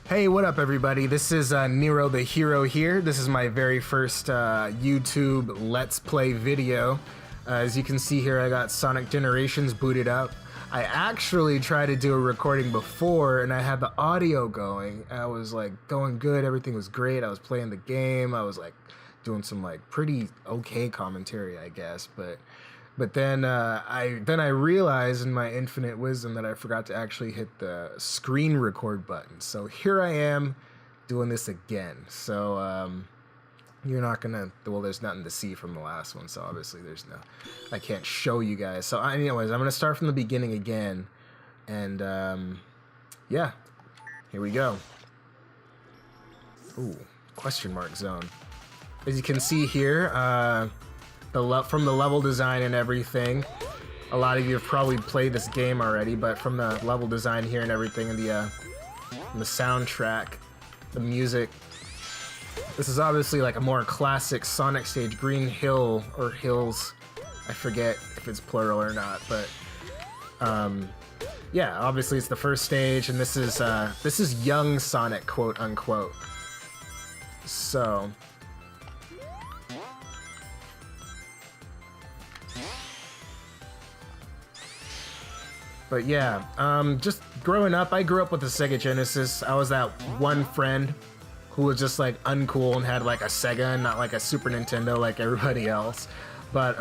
Hey, what up, everybody? This is Nero the Hero here. This is my very first YouTube Let's Play video. As you can see here, I got Sonic Generations booted up. I actually tried to do a recording before, and I had the audio going. I was like going good, everything was great. I was playing the game. I was like doing some like pretty okay commentary, I guess, but then I realized in my infinite wisdom that I forgot to actually hit the screen record button. So here I am doing this again. So you're not gonna, well, there's nothing to see from the last one. So obviously I can't show you guys. So anyways, I'm gonna start from the beginning again. And yeah, here we go. Ooh, question mark zone. As you can see here, from the level design and everything, a lot of you have probably played this game already, but from the level design here and everything, and the soundtrack, the music, this is obviously like a more classic Sonic stage. Green Hill, or Hills, I forget if it's plural or not, but yeah, obviously it's the first stage, and this is young Sonic, quote unquote. So but yeah, just growing up, I grew up with the Sega Genesis. I was that one friend who was just like uncool and had like a Sega and not like a Super Nintendo like everybody else. But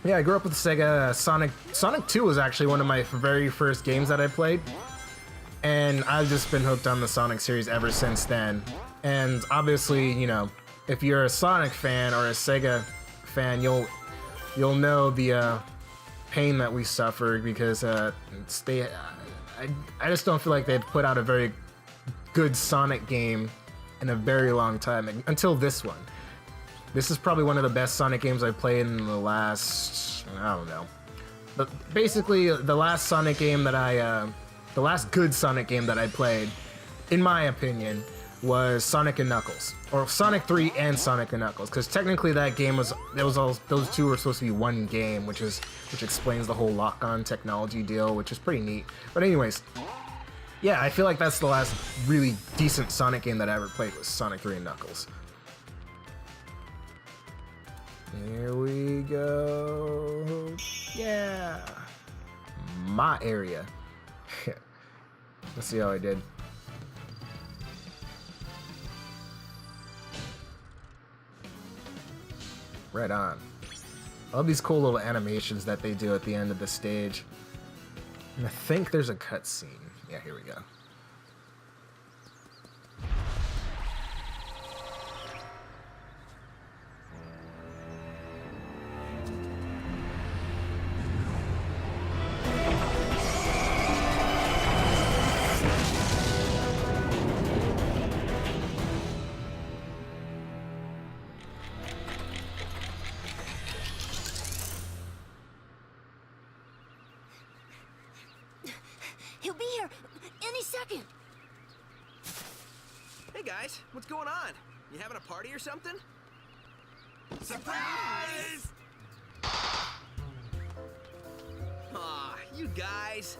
yeah, I grew up with the Sega. Sonic 2 was actually one of my very first games that I played. And I've just been hooked on the Sonic series ever since then. And obviously, you know, if you're a Sonic fan or a Sega fan, you'll know the pain that we suffered, because I just don't feel like they've put out a very good Sonic game in a very long time, until this one. This is probably one of the best Sonic games I've played in the last, I don't know. But basically, the last Sonic game that the last good Sonic game that I played, in my opinion, was Sonic and Knuckles, or Sonic 3 and Sonic and Knuckles, because technically that game was all, those two were supposed to be one game, which explains the whole lock-on technology deal, which is pretty neat. But anyways, yeah, I feel like that's the last really decent Sonic game that I ever played, was Sonic 3 and Knuckles. Here we go. Yeah, my area. Let's see how I did. Right on. I love these cool little animations that they do at the end of the stage. And I think there's a cutscene. Yeah, here we go. He'll be here any second. Hey guys, what's going on? You having a party or something? Surprise! Aw, you guys.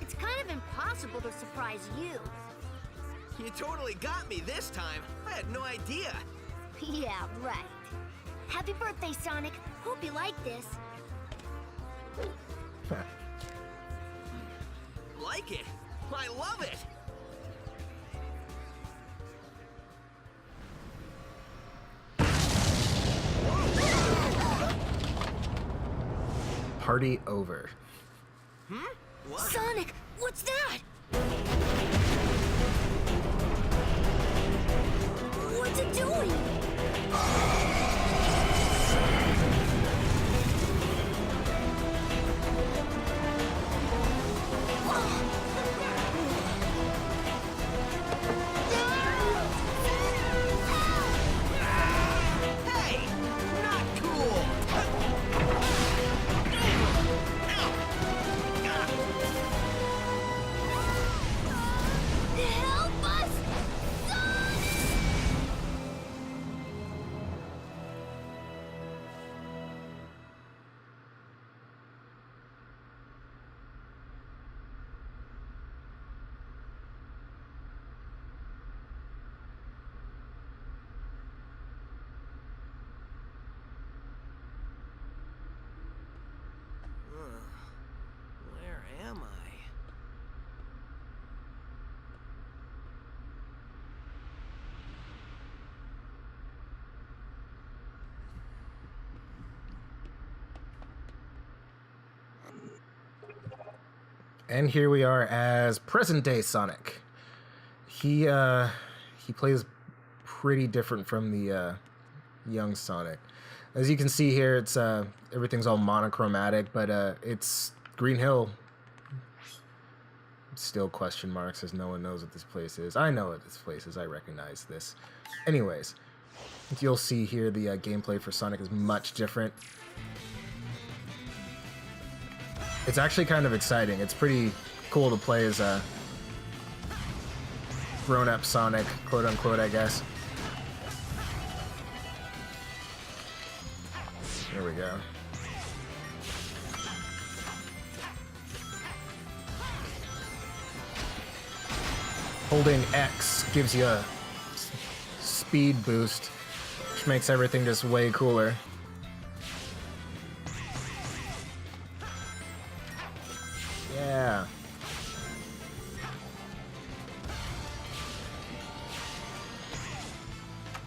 It's kind of impossible to surprise you. You totally got me this time. I had no idea. Yeah, right. Happy birthday, Sonic. Hope you like this. Like it? I love it! Party over. What? Sonic, what's that? What's it doing? Hey! Not cool! Help us! Sonic! And here we are as present-day Sonic. He plays pretty different from the young Sonic. As you can see here, it's everything's all monochromatic, but it's Green Hill. Still question marks, as no one knows what this place is. I know what this place is. I recognize this. Anyways, you'll see here the gameplay for Sonic is much different. It's actually kind of exciting. It's pretty cool to play as a grown-up Sonic, quote-unquote, I guess. Here we go. Holding X gives you a speed boost, which makes everything just way cooler. Yeah.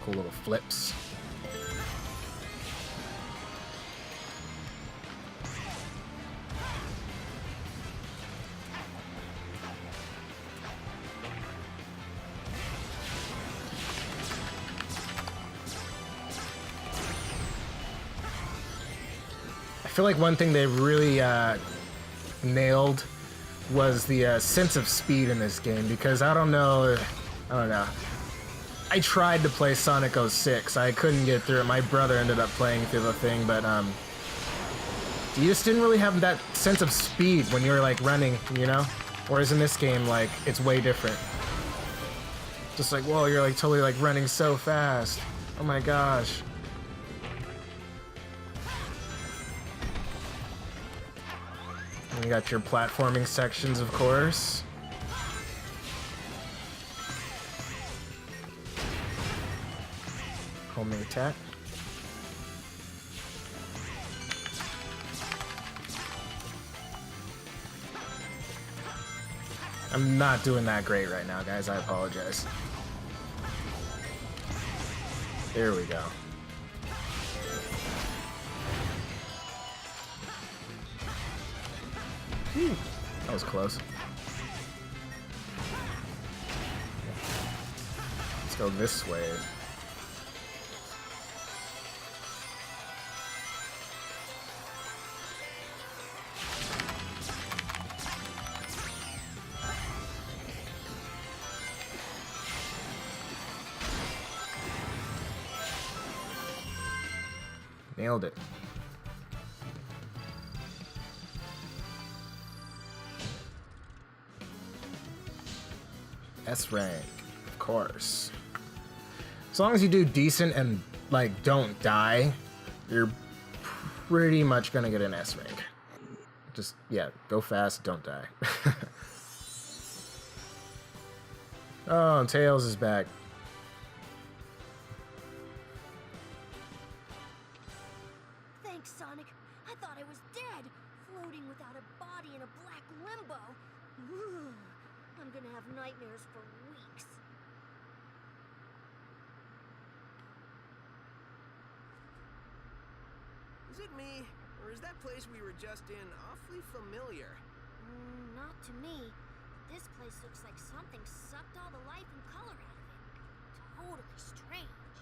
Cool little flips. I feel like one thing they really nailed was the sense of speed in this game, because I don't know. I tried to play Sonic 06. I couldn't get through it. My brother ended up playing through the thing, but you just didn't really have that sense of speed when you were like running, you know? Whereas in this game, like, it's way different. Just like, whoa, you're like totally like running so fast. Oh my gosh. And you got your platforming sections, of course. Homing attack. I'm not doing that great right now, guys. I apologize. There we go. That was close. Let's go this way. Nailed it. S rank, of course. As long as you do decent and like don't die, you're pretty much gonna get an S rank. Just, yeah, go fast, don't die. Oh, and Tails is back. Thanks, Sonic. I thought I was dead, floating without a body in a black limbo. Ooh, I'm gonna have nightmares for weeks. Is it me, or is that place we were just in awfully familiar? Not to me. This place looks like something sucked all the life and color out of it. Totally strange.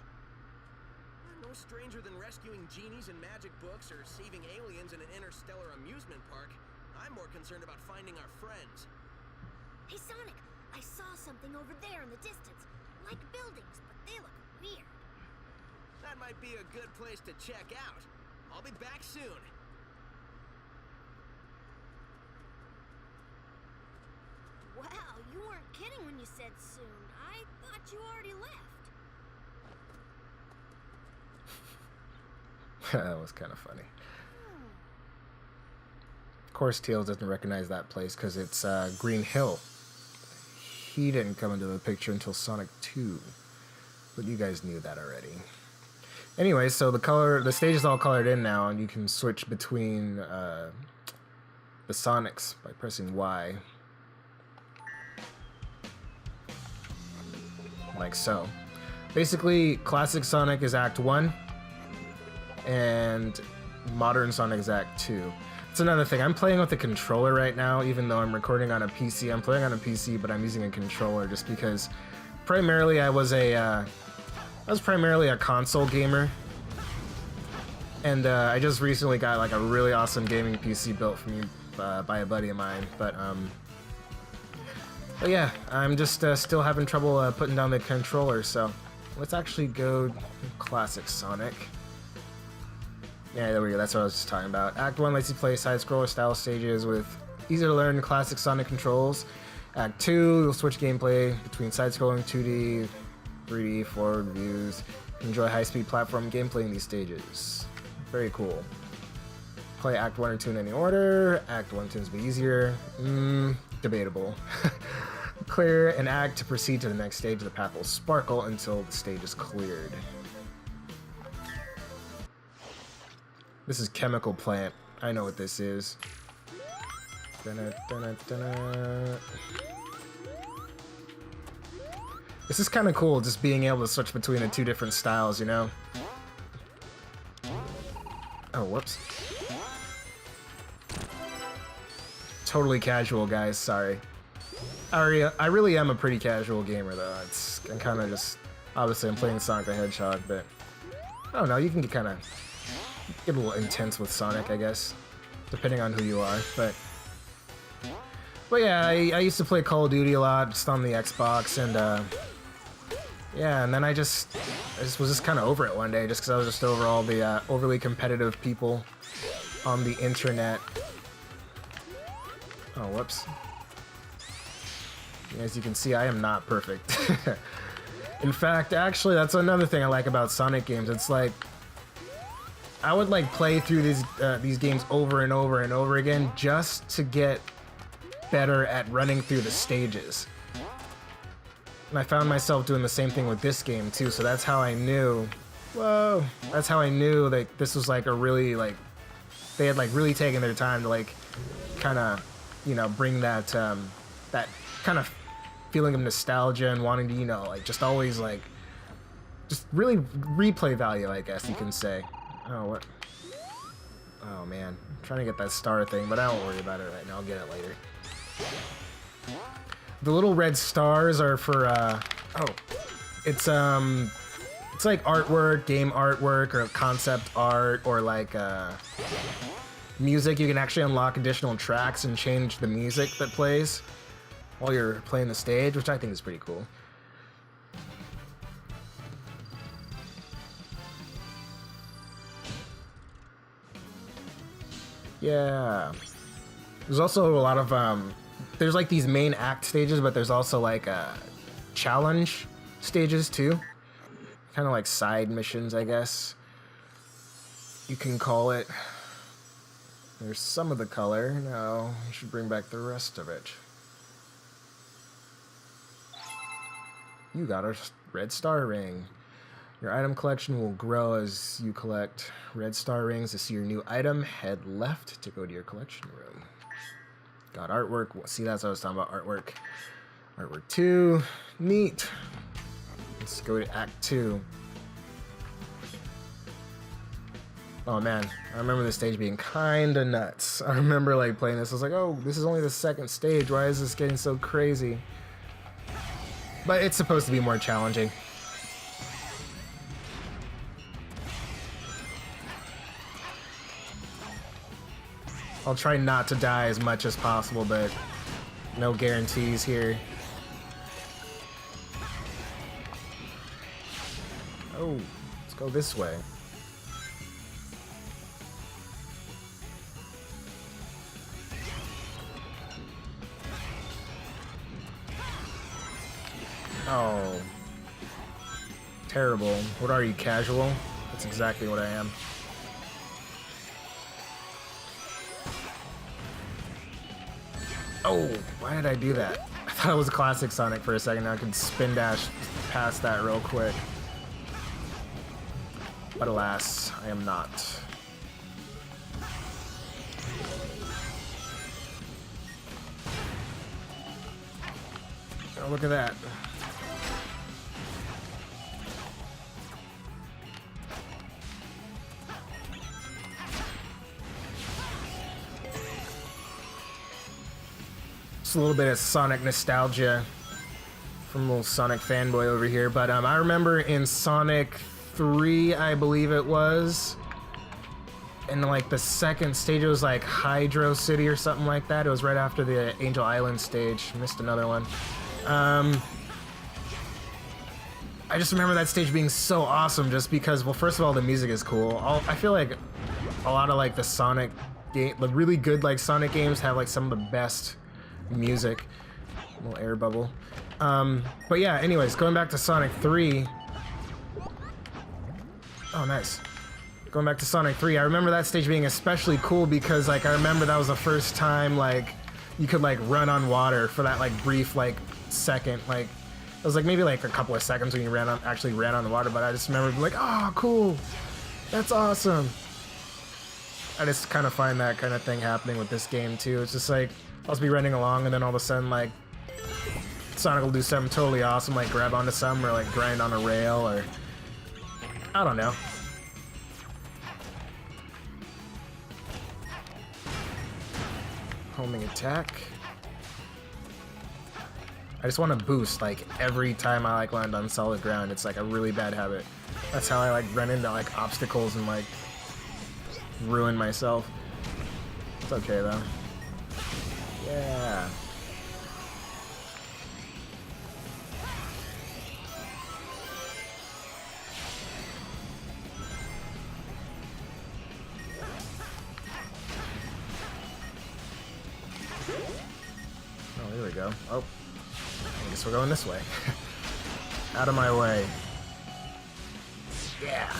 I'm no stranger than rescuing genies in magic books or saving aliens in an interstellar amusement park. I'm more concerned about finding our friends. Hey, Sonic, I saw something over there in the distance. Like buildings, but they look weird. That might be a good place to check out. I'll be back soon. Wow, you weren't kidding when you said soon. I thought you already left. That was kind of funny. Of course, Tails doesn't recognize that place because it's Green Hill. He didn't come into the picture until Sonic 2, but you guys knew that already. Anyway, so the stage is all colored in now, and you can switch between the Sonics by pressing Y. Like so. Basically, classic Sonic is Act 1, and modern Sonic is Act 2. It's another thing. I'm playing with a controller right now, even though I'm recording on a PC. I'm playing on a PC, but I'm using a controller just because primarily I was primarily a console gamer. And I just recently got like a really awesome gaming PC built for me by a buddy of mine. But yeah, I'm just still having trouble putting down the controller. So let's actually go classic Sonic. Yeah, there we go. That's what I was just talking about. Act 1 lets you play side-scroller style stages with easy-to-learn classic Sonic controls. Act 2, you'll switch gameplay between side-scrolling 2D, 3D, forward views. Enjoy high-speed platform gameplay in these stages. Very cool. Play Act 1 and 2 in any order. Act 1 tends to be easier. Debatable. Clear an act to proceed to the next stage. The path will sparkle until the stage is cleared. This is Chemical Plant. I know what this is. This is kind of cool, just being able to switch between the two different styles, you know? Oh, whoops. Totally casual, guys. Sorry. I really am a pretty casual gamer, though. I'm kind of just... Obviously, I'm playing Sonic the Hedgehog, but... I don't know, you can get a little intense with Sonic, I guess. Depending on who you are, but yeah, I used to play Call of Duty a lot, just on the Xbox, and yeah, and then I just was just kind of over it one day, just because I was just over all the overly competitive people on the internet. Oh, whoops. As you can see, I am not perfect. In fact, actually, that's another thing I like about Sonic games. It's like, I would like play through these games over and over and over again just to get better at running through the stages. And I found myself doing the same thing with this game too, so that's how I knew, that's how I knew that this was like a really, like, they had like really taken their time to like kind of, you know, bring that, that kind of feeling of nostalgia and wanting to, you know, like just always like, just really replay value, I guess you can say. Oh, what? Oh man, I'm trying to get that star thing, but I won't worry about it right now. I'll get it later. The little red stars are for, it's like artwork, game artwork, or concept art, or like, music. You can actually unlock additional tracks and change the music that plays while you're playing the stage, which I think is pretty cool. Yeah. There's also a lot of, there's like these main act stages, but there's also like challenge stages too. Kind of like side missions, I guess you can call it. There's some of the color. Now I should bring back the rest of it. You got a red star ring. Your item collection will grow as you collect red star rings. To see your new item, head left to go to your collection room. Got artwork. See, that's what I was talking about, artwork. Artwork 2. Neat. Let's go to Act 2. Oh man, I remember this stage being kinda nuts. I remember like playing this, I was like, oh, this is only the second stage. Why is this getting so crazy? But it's supposed to be more challenging. I'll try not to die as much as possible, but no guarantees here. Oh, let's go this way. Oh. Terrible. What are you, casual? That's exactly what I am. Oh, why did I do that? I thought it was classic Sonic for a second. Now I could spin dash past that real quick. But alas, I am not. Oh, look at that. Just a little bit of Sonic nostalgia from a little Sonic fanboy over here. But I remember in Sonic 3, I believe it was, in like the second stage, it was like Hydro City or something like that. It was right after the Angel Island stage. Missed another one. I just remember that stage being so awesome just because, well, first of all, the music is cool. I feel like a lot of like the Sonic game, the really good like Sonic games have like some of the best music. A little air bubble. But yeah, anyways, going back to Sonic 3. Oh, nice. Going back to Sonic 3, I remember that stage being especially cool because like I remember that was the first time like you could like run on water for that like brief like second. Like it was like maybe like a couple of seconds when you actually ran on the water, but I just remember being like, oh, cool. That's awesome. I just kind of find that kind of thing happening with this game too. It's just like I'll just be running along and then all of a sudden like Sonic will do something totally awesome, like grab onto something or like grind on a rail or I don't know. Homing attack. I just want to boost like every time I like land on solid ground. It's like a really bad habit. That's how I like run into like obstacles and like ruin myself. It's okay though. Yeah. Oh, there we go. Oh. I guess we're going this way. Out of my way. Yeah.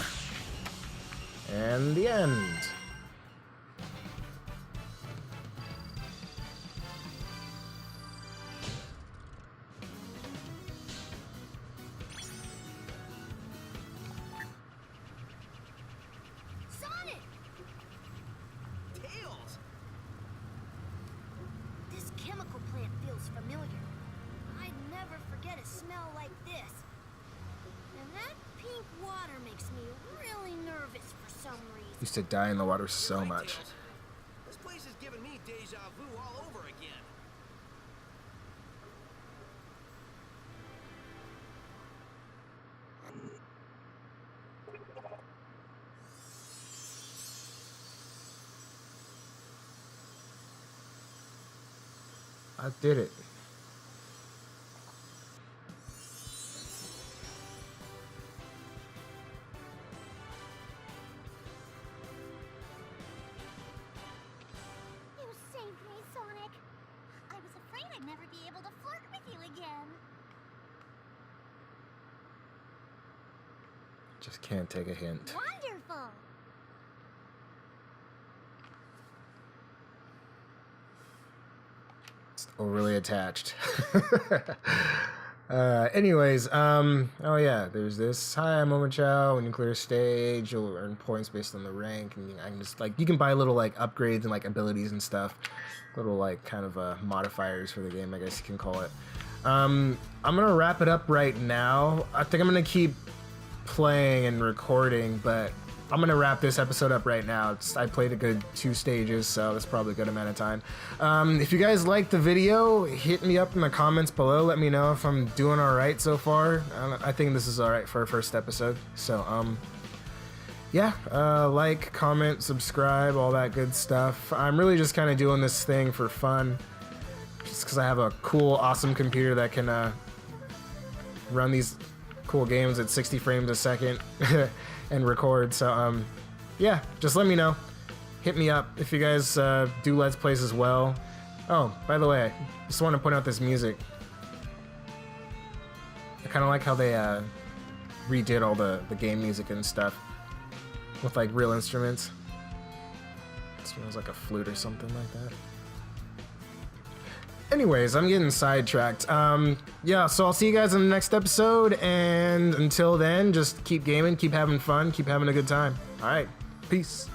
And the end. Sonic! Tails! This chemical plant feels familiar. I'd never forget a smell like this. And that pink water makes me really nervous for some reason. Used to die in the water so Right, much. Tails. This place is giving me deja vu all over again. I did it. You saved me, Sonic. I was afraid I'd never be able to flirt with you again. Just can't take a hint. Wonderful. Overly attached. Anyways, oh yeah, there's this. Hi, I'm Momochow. When you clear a stage, you'll earn points based on the rank, and I can just like you can buy little like upgrades and like abilities and stuff, little like kind of modifiers for the game, I guess you can call it. I'm gonna wrap it up right now. I think I'm gonna keep playing and recording, but I'm gonna wrap this episode up right now. I played a good 2 stages, so that's probably a good amount of time. If you guys liked the video, hit me up in the comments below. Let me know if I'm doing all right so far. I think this is all right for a first episode. So, yeah, like, comment, subscribe, all that good stuff. I'm really just kind of doing this thing for fun, just because I have a cool, awesome computer that can run these cool games at 60 frames a second. And record. So yeah, just let me know, hit me up if you guys do Let's Plays as well. Oh, by the way, I just want to point out this music. I kind of like how they redid all the game music and stuff with like real instruments. It smells like a flute or something like that. Anyways, I'm getting sidetracked. Yeah, so I'll see you guys in the next episode, and until then, just keep gaming, keep having fun, keep having a good time. All right, peace.